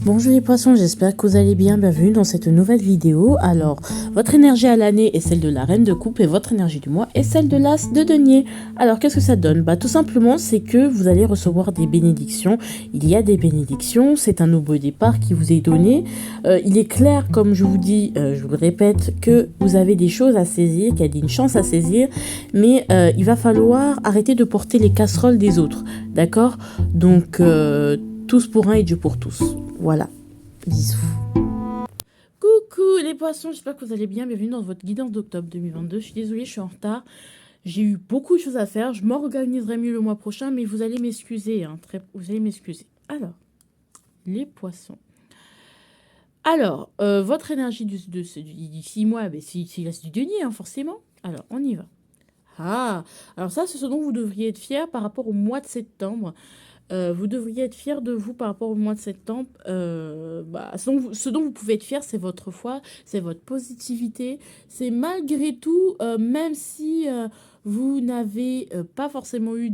Bonjour les poissons, j'espère que vous allez bien. Bienvenue dans cette nouvelle vidéo. Alors, votre énergie à l'année est celle de la reine de coupe et votre énergie du mois est celle de l'as de denier. Alors, qu'est-ce que ça donne? Tout simplement, c'est que vous allez recevoir des bénédictions. Il y a des bénédictions, c'est un nouveau départ qui vous est donné. Il est clair, comme je vous dis, je vous le répète, que vous avez des choses à saisir, qu'il y a une chance à saisir, mais il va falloir arrêter de porter les casseroles des autres. D'accord? Donc, tous pour un et Dieu pour tous. Voilà. Bisous. Coucou les poissons, j'espère que vous allez bien. Bienvenue dans votre guidance d'octobre 2022. Je suis désolée, je suis en retard. J'ai eu beaucoup de choses à faire. Je m'organiserai mieux le mois prochain, mais vous allez m'excuser. Vous allez m'excuser. Alors, les poissons. Alors, votre énergie du 6 mois, c'est l'as du denier, forcément. Alors, on y va. Ah, alors ça, c'est ce dont vous devriez être fier par rapport au mois de septembre. Vous devriez être fier de vous par rapport au mois de septembre. Ce dont vous pouvez être fier, c'est votre foi, c'est votre positivité. C'est malgré tout, même si vous n'avez pas forcément eu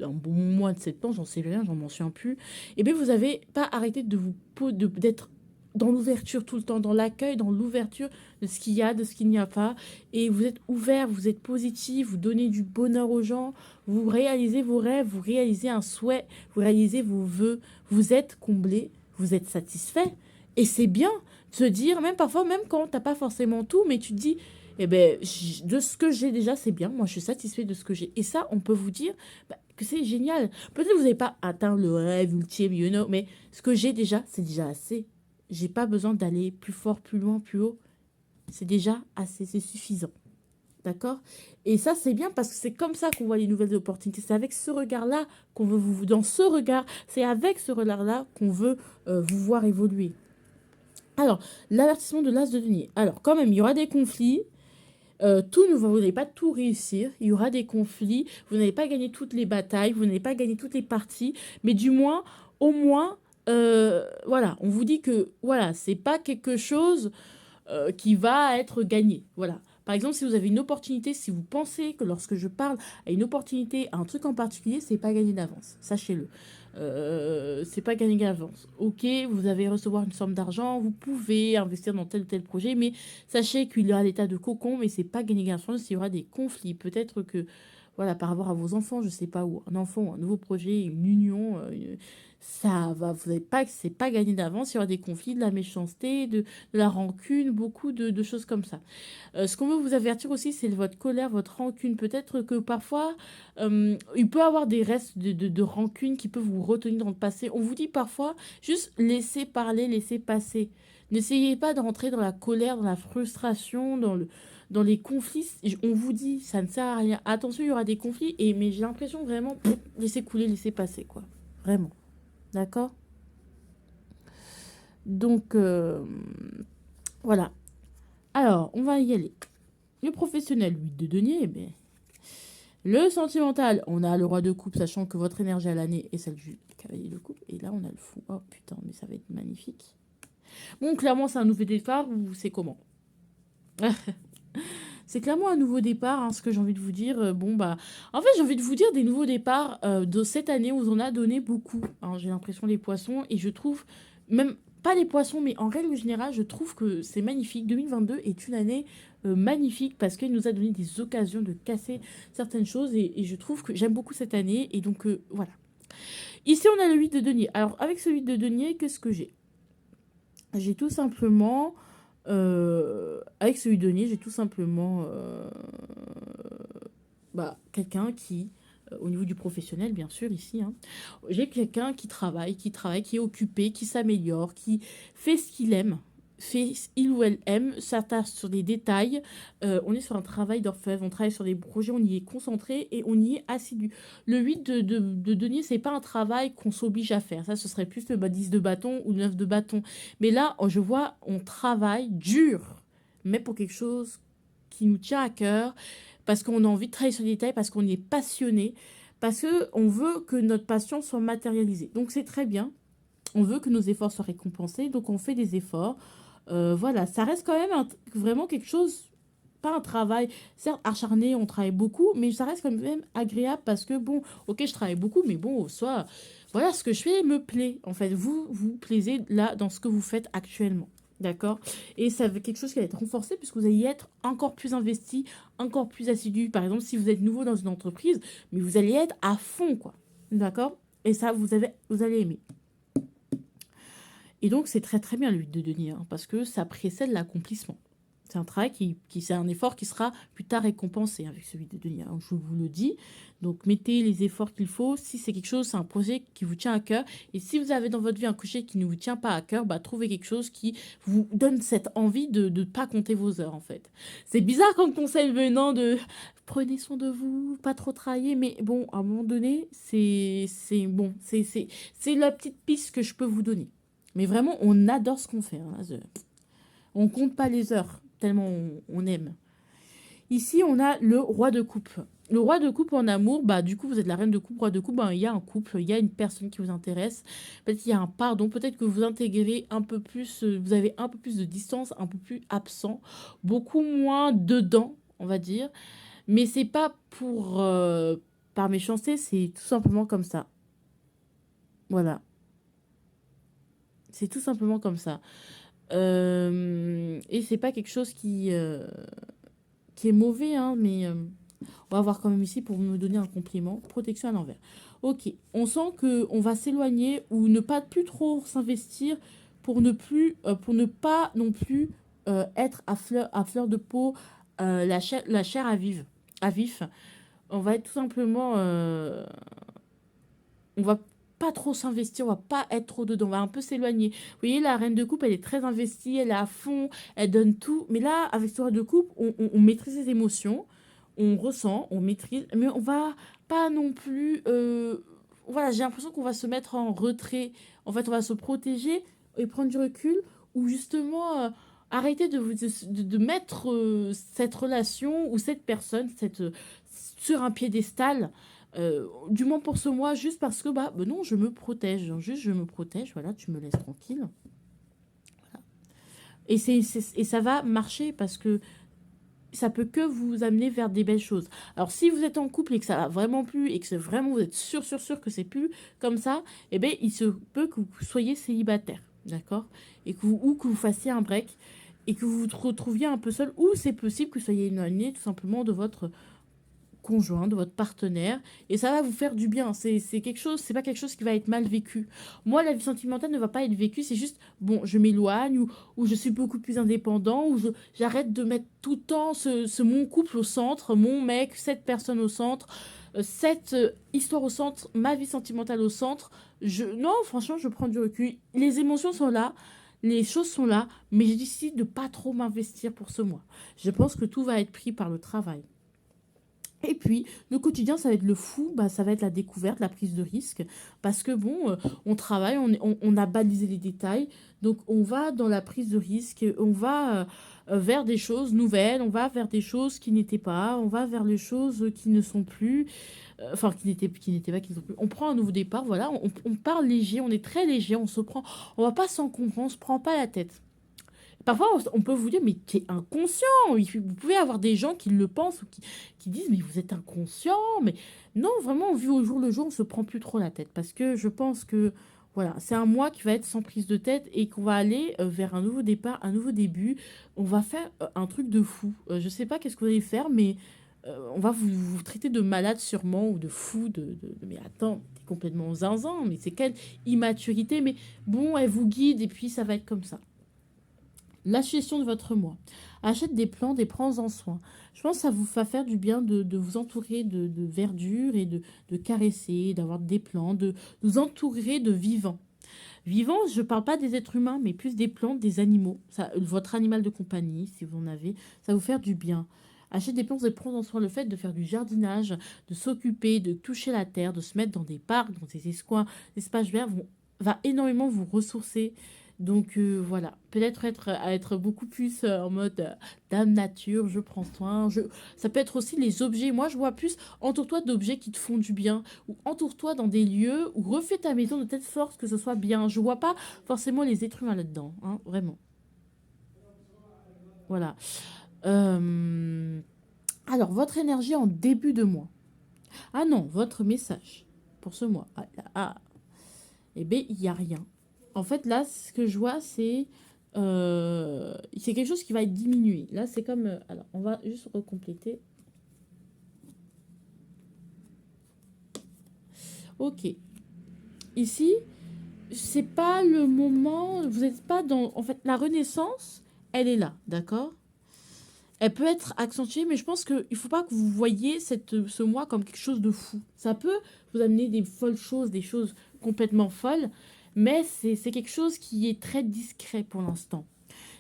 un bon mois de septembre, j'en sais rien, j'en m'en souviens plus, et bien vous n'avez pas arrêté d'être dans l'ouverture tout le temps, dans l'accueil, dans l'ouverture de ce qu'il y a, de ce qu'il n'y a pas. Et vous êtes ouvert, vous êtes positif, vous donnez du bonheur aux gens, vous réalisez vos rêves, vous réalisez un souhait, vous réalisez vos vœux, vous êtes comblé, vous êtes satisfait. Et c'est bien de se dire, même parfois, même quand t'as pas forcément tout, mais tu te dis, eh ben, de ce que j'ai déjà, c'est bien, moi je suis satisfait de ce que j'ai. Et ça, on peut vous dire que c'est génial. Peut-être que vous n'avez pas atteint le rêve ultime, mais ce que j'ai déjà, c'est déjà assez. J'ai pas besoin d'aller plus fort, plus loin, plus haut. C'est déjà assez, c'est suffisant. D'accord? Et ça, c'est bien parce que c'est comme ça qu'on voit les nouvelles opportunités. C'est avec ce regard-là qu'on veut vous... Dans ce regard, c'est avec ce regard-là qu'on veut vous voir évoluer. Alors, l'avertissement de l'as de denier. Alors, quand même, il y aura des conflits. Vous n'allez pas tout réussir. Il y aura des conflits. Vous n'allez pas gagner toutes les batailles. Vous n'allez pas gagner toutes les parties. Mais du moins, au moins, voilà, on vous dit que voilà, c'est pas quelque chose qui va être gagné. Voilà. Par exemple, si vous avez une opportunité, si vous pensez que lorsque je parle à une opportunité, à un truc en particulier, c'est pas gagné d'avance. Sachez-le. C'est pas gagné d'avance. Ok, vous allez recevoir une somme d'argent, vous pouvez investir dans tel ou tel projet, mais sachez qu'il y aura l'état de cocon, mais c'est pas gagné d'avance. Il y aura des conflits. Peut-être que, voilà, par rapport à vos enfants, je sais pas où, un enfant, un nouveau projet, une union, ça va, vous n'avez pas, c'est pas gagné d'avance. Il y aura des conflits, de la méchanceté, de la rancune, beaucoup de choses comme ça. Ce qu'on veut vous avertir aussi, c'est votre colère, votre rancune. Peut-être que parfois, il peut y avoir des restes de rancune qui peuvent vous retenir dans le passé. On vous dit parfois, juste laissez parler, laissez passer. N'essayez pas de rentrer dans la colère, dans la frustration, dans les conflits. On vous dit, ça ne sert à rien. Attention, il y aura des conflits, mais j'ai l'impression vraiment, laissez couler, laissez passer, quoi. Vraiment. D'accord? Donc, voilà. Alors, on va y aller. Le professionnel, 8 de denier, eh bien. Le sentimental, on a le roi de coupe, sachant que votre énergie à l'année est celle du cavalier de coupe. Et là, on a le fou. Oh putain, mais ça va être magnifique. Bon, clairement, c'est un nouveau départ ou c'est comment? C'est clairement un nouveau départ, ce que j'ai envie de vous dire. En fait, j'ai envie de vous dire des nouveaux départs de cette année où on en a donné beaucoup. J'ai l'impression les poissons et je trouve, même pas les poissons, mais en règle générale, je trouve que c'est magnifique. 2022 est une année magnifique parce qu'elle nous a donné des occasions de casser certaines choses et je trouve que j'aime beaucoup cette année et donc voilà. Ici, on a le 8 de denier. Alors, avec ce 8 de denier, qu'est-ce que j'ai? J'ai tout simplement... avec ce 8 de denier, j'ai tout simplement quelqu'un qui, au niveau du professionnel, bien sûr, ici, j'ai quelqu'un qui travaille, qui est occupé, qui s'améliore, qui fait ce qu'il aime, fait il ou elle aime, s'attache sur des détails. On est sur un travail d'orfèvre, on travaille sur des projets, on y est concentré et on y est assidu. Le 8 de denier, c'est pas un travail qu'on s'oblige à faire. Ça, ce serait plus le 10 de bâton ou le 9 de bâton. Mais là, je vois, on travaille dur, mais pour quelque chose qui nous tient à cœur, parce qu'on a envie de travailler sur les détails, parce qu'on est passionné, parce qu'on veut que notre passion soit matérialisée. Donc c'est très bien, on veut que nos efforts soient récompensés, donc on fait des efforts. Voilà, ça reste quand même vraiment quelque chose pas un travail, certes acharné, on travaille beaucoup, mais ça reste quand même agréable parce que bon, ok, je travaille beaucoup, mais bon, soit, voilà, ce que je fais me plaît. En fait, vous plaisez là dans ce que vous faites actuellement. D'accord? Et ça va quelque chose qui va être renforcé puisque vous allez y être encore plus investi, encore plus assidu. Par exemple, si vous êtes nouveau dans une entreprise, mais vous allez être à fond, quoi. D'accord? Et ça, vous allez aimer. Et donc, c'est très très bien l'huile de denier, hein, parce que ça précède l'accomplissement. C'est un travail c'est un effort qui sera plus tard récompensé avec celui de denier, hein, je vous le dis. Donc, mettez les efforts qu'il faut. Si c'est quelque chose, c'est un projet qui vous tient à cœur. Et si vous avez dans votre vie un projet qui ne vous tient pas à cœur, bah, trouvez quelque chose qui vous donne cette envie de ne pas compter vos heures, en fait. C'est bizarre comme conseil venant de prenez soin de vous, pas trop travailler, mais bon, à un moment donné, c'est bon, c'est la petite piste que je peux vous donner. Mais vraiment, on adore ce qu'on fait. Hein. On compte pas les heures, tellement on aime. Ici, on a le roi de coupe. Le roi de coupe en amour, bah du coup, vous êtes la reine de coupe, roi de coupe, bah, il y a un couple, il y a une personne qui vous intéresse. Peut-être qu'il y a un pardon, peut-être que vous intégrez un peu plus, vous avez un peu plus de distance, un peu plus absent, beaucoup moins dedans, on va dire. Mais c'est pas pour par méchanceté, c'est tout simplement comme ça. Voilà, c'est tout simplement comme ça. Et c'est pas quelque chose qui est mauvais, hein, mais on va voir quand même ici pour me donner un compliment. Protection à l'envers. Ok, on sent que on va s'éloigner ou ne pas plus trop s'investir pour ne pas non plus être à fleur de peau, la chair à vif. On va être tout simplement, on va pas trop s'investir, on va pas être trop dedans, on va un peu s'éloigner. Vous voyez, la reine de coupe, elle est très investie, elle est à fond, elle donne tout. Mais là, avec ce roi de coupe, on maîtrise ses émotions, on ressent, on maîtrise, mais on va pas non plus. Voilà, j'ai l'impression qu'on va se mettre en retrait. En fait, on va se protéger et prendre du recul, ou justement arrêter de mettre cette relation ou cette personne sur un piédestal. Du moins pour ce mois, juste parce que bah non, je me protège, hein, juste je me protège, voilà, tu me laisses tranquille. Et ça va marcher parce que ça peut que vous amener vers des belles choses. Alors si vous êtes en couple et que ça va vraiment plus et que vraiment vous êtes sûr que c'est plus comme ça, eh bien il se peut que vous soyez célibataire, d'accord? Et ou que vous fassiez un break et que vous vous retrouviez un peu seul, ou c'est possible que vous soyez éloigné tout simplement de votre conjoint, de votre partenaire, et ça va vous faire du bien. C'est quelque chose, c'est pas quelque chose qui va être mal vécu. Moi, la vie sentimentale ne va pas être vécue, c'est juste, bon, je m'éloigne, ou je suis beaucoup plus indépendant, ou j'arrête de mettre tout le temps mon couple au centre, mon mec, cette personne au centre, cette histoire au centre, ma vie sentimentale au centre. Non, franchement, je prends du recul. Les émotions sont là. Les choses sont là, mais j'ai décidé de pas trop m'investir pour ce mois. Je pense que tout va être pris par le travail. Et puis, le quotidien, ça va être le fou, bah, ça va être la découverte, la prise de risque. Parce que bon, on travaille, on a balisé les détails. Donc, on va dans la prise de risque, on va vers des choses nouvelles, on va vers des choses qui n'étaient pas, on va vers les choses qui ne sont plus, enfin, qui n'étaient pas, qui ne sont plus. On prend un nouveau départ, voilà, on part léger, on est très léger, on va pas s'encombrer, on se prend pas la tête. Parfois, on peut vous dire, mais tu es inconscient. Vous pouvez avoir des gens qui le pensent ou qui disent, mais vous êtes inconscient. Mais non, vraiment, vu au jour le jour, on se prend plus trop la tête. Parce que je pense que, voilà, c'est un mois qui va être sans prise de tête et qu'on va aller vers un nouveau départ, un nouveau début. On va faire un truc de fou. Je sais pas qu'est-ce que vous allez faire, mais on va vous traiter de malade sûrement ou de fou. Mais attends, t'es complètement zinzin. Mais c'est quelle immaturité. Mais bon, elle vous guide et puis ça va être comme ça. La gestion de votre mois. Achète des plantes et prends-en soin. Je pense que ça vous va faire du bien de vous entourer de verdure et de caresser, d'avoir des plantes, de vous entourer de vivants. Vivants, je ne parle pas des êtres humains, mais plus des plantes, des animaux. Ça, votre animal de compagnie, si vous en avez, ça va vous faire du bien. Achète des plantes et prends en soin. Le fait de faire du jardinage, de s'occuper, de toucher la terre, de se mettre dans des parcs, dans des escoins, des espaces verts, va énormément vous ressourcer. Donc voilà, peut-être être beaucoup plus en mode dame nature, je prends soin. Ça peut être aussi les objets. Moi, je vois plus entoure-toi d'objets qui te font du bien, ou entoure-toi dans des lieux, ou refais ta maison de telle sorte que ce soit bien. Je vois pas forcément les êtres humains là-dedans, hein, vraiment. Voilà. Alors, votre énergie en début de mois. Ah non, votre message pour ce mois. Eh bien, il n'y a rien. En fait, là, ce que je vois, c'est quelque chose qui va être diminué. Là, c'est comme... alors, on va juste recompléter. Ok. Ici, c'est pas le moment... Vous n'êtes pas dans... En fait, la renaissance, elle est là, d'accord? Elle peut être accentuée, mais je pense qu'il ne faut pas que vous voyez ce mois comme quelque chose de fou. Ça peut vous amener des folles choses, des choses complètement folles, mais c'est quelque chose qui est très discret pour l'instant.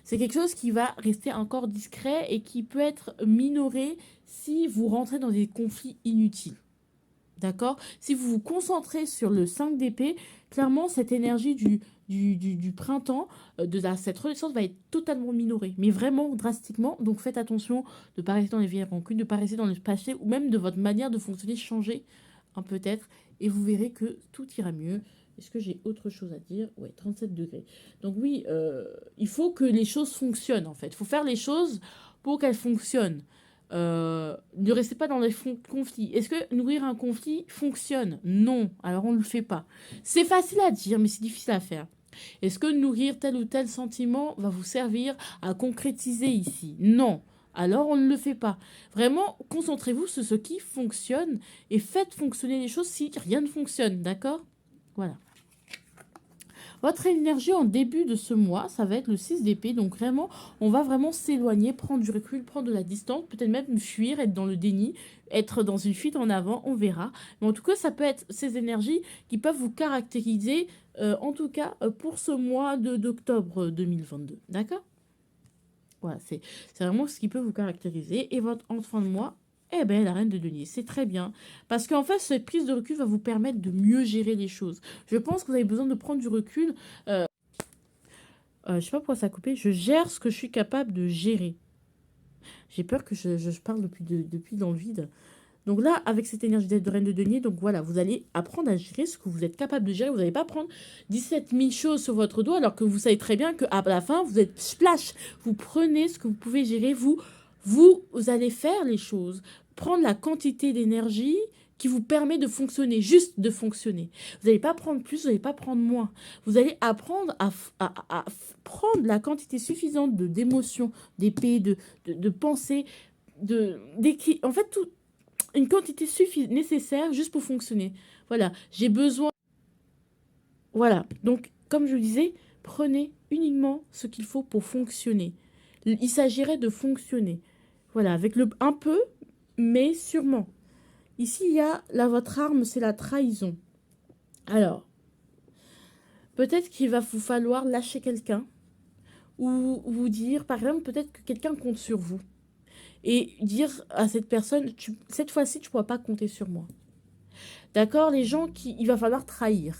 C'est quelque chose qui va rester encore discret et qui peut être minoré si vous rentrez dans des conflits inutiles. D'accord? Si vous vous concentrez sur le 5 d'épée, clairement, cette énergie du printemps, cette renaissance va être totalement minorée, mais vraiment drastiquement. Donc faites attention de ne pas rester dans les vieilles rancunes, de ne pas rester dans le passé, ou même de votre manière de fonctionner changer peut-être, et vous verrez que tout ira mieux. Est-ce que j'ai autre chose à dire? Ouais, 37 degrés. Donc oui, il faut que les choses fonctionnent en fait. Il faut faire les choses pour qu'elles fonctionnent. Ne restez pas dans les conflits. Est-ce que nourrir un conflit fonctionne? Non, alors on ne le fait pas. C'est facile à dire, mais c'est difficile à faire. Est-ce que nourrir tel ou tel sentiment va vous servir à concrétiser ici? Non, alors on ne le fait pas. Vraiment, concentrez-vous sur ce qui fonctionne et faites fonctionner les choses si rien ne fonctionne, d'accord? Voilà. Votre énergie en début de ce mois, ça va être le 6 d'épée. Donc vraiment, on va vraiment s'éloigner, prendre du recul, prendre de la distance, peut-être même fuir, être dans le déni, être dans une fuite en avant, on verra. Mais en tout cas, ça peut être ces énergies qui peuvent vous caractériser, en tout cas pour ce mois d'octobre 2022. D'accord? Voilà, c'est vraiment ce qui peut vous caractériser. Et votre enfant de mois, eh bien, la reine de denier, c'est très bien. Parce qu'en fait, cette prise de recul va vous permettre de mieux gérer les choses. Je pense que vous avez besoin de prendre du recul. Je sais pas pourquoi ça a coupé. Je gère ce que je suis capable de gérer. J'ai peur que je parle depuis dans le vide. Donc là, avec cette énergie de reine de denier, donc voilà, vous allez apprendre à gérer ce que vous êtes capable de gérer. Vous n'allez pas prendre 17 000 choses sur votre dos alors que vous savez très bien qu'à la fin, vous êtes splash. Vous prenez ce que vous pouvez gérer. Vous allez faire les choses. Prendre la quantité d'énergie qui vous permet de fonctionner, juste de fonctionner. Vous n'allez pas prendre plus, vous n'allez pas prendre moins. Vous allez apprendre à prendre la quantité suffisante d'émotions, d'épées, de pensées, en fait, tout, une quantité nécessaire juste pour fonctionner. Voilà, j'ai besoin. Voilà, donc comme je le disais, prenez uniquement ce qu'il faut pour fonctionner. Il s'agirait de fonctionner. Voilà, avec un peu, mais sûrement. Ici, il y a là, votre arme, c'est la trahison. Alors, peut-être qu'il va vous falloir lâcher quelqu'un ou vous dire, par exemple, peut-être que quelqu'un compte sur vous et dire à cette personne, cette fois-ci, tu ne pourras pas compter sur moi. D'accord? Les gens il va falloir trahir,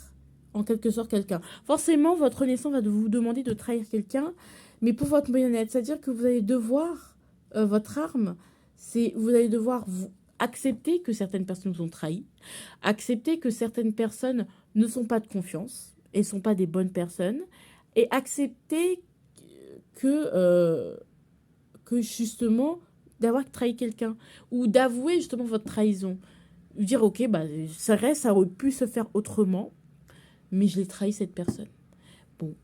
en quelque sorte, quelqu'un. Forcément, votre naissance va vous demander de trahir quelqu'un, mais pour votre bien-être, c'est-à-dire que vous allez devoir, votre arme, vous allez devoir vous accepter que certaines personnes vous ont trahi, accepter que certaines personnes ne sont pas de confiance et ne sont pas des bonnes personnes, et accepter que justement, d'avoir trahi quelqu'un, ou d'avouer justement votre trahison. Dire, ok, bah, ça aurait pu se faire autrement, mais je l'ai trahi cette personne. Bon.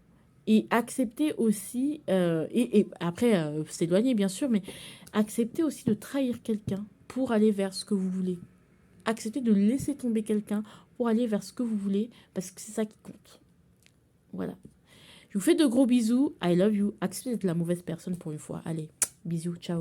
Et accepter aussi, et après, s'éloigner bien sûr, mais accepter aussi de trahir quelqu'un pour aller vers ce que vous voulez. Accepter de laisser tomber quelqu'un pour aller vers ce que vous voulez, parce que c'est ça qui compte. Voilà. Je vous fais de gros bisous. I love you. Acceptez d'être la mauvaise personne pour une fois. Allez, bisous, ciao.